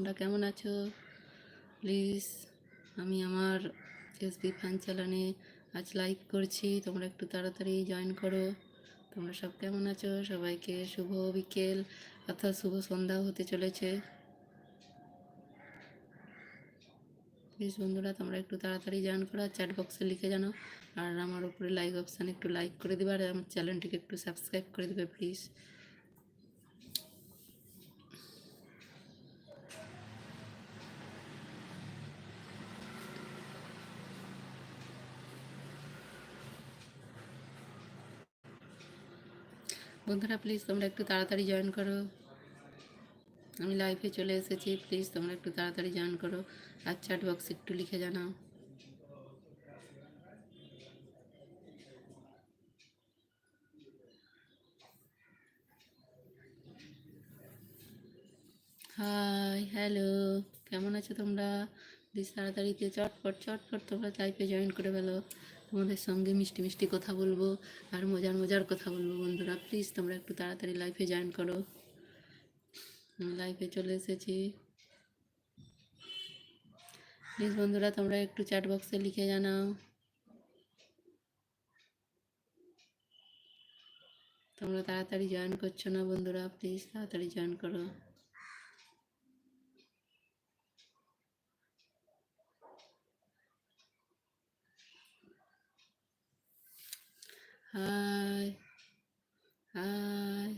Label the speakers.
Speaker 1: তোমরা কেমন আছো? প্লিজ, আমি আমার এসবি ফ্যান চ্যানেলে আজ লাইভ করছি, তোমরা একটু তাড়াতাড়ি জয়েন করো। তোমরা সব কেমন আছো? সবাইকে শুভ বিকেল অর্থাৎ শুভ সন্ধ্যাও হতে চলেছে। প্লিজ বন্ধুরা, তোমরা একটু তাড়াতাড়ি জয়েন করো, চ্যাট বক্সে লিখে জানো। আর আমার উপরে লাইক অপশানে একটু লাইক করে দেবে, আর আমার চ্যানেলটিকে একটু সাবস্ক্রাইব করে দেবে প্লিজ। বন্ধুরা প্লিজ তোমরা একটু তাড়াতাড়ি জয়েন করো, আমি লাইভে চলে এসেছি। প্লিজ তোমরা একটু তাড়াতাড়ি জয়েন করো আর চ্যাট বক্সে একটু লিখে জানাও। হাই, হ্যালো, কেমন আছো তোমরা? প্লিজ তাড়াতাড়িতে চটপট চটপট তোমরা লাইভে জয়েন করে ফেলো। তোমাদের সঙ্গে মিষ্টি মিষ্টি কথা বলবো আর মজার মজার কথা বলবো। বন্ধুরা প্লিজ তোমরা একটু তাড়াতাড়ি লাইভে জয়েন করো, আমি লাইভে চলে এসেছি। প্লিজ বন্ধুরা তোমরা একটু চ্যাট বক্সে লিখে জানাও। তোমরা তাড়াতাড়ি জয়েন করছো না বন্ধুরা, প্লিজ তাড়াতাড়ি জয়েন করো। High, high,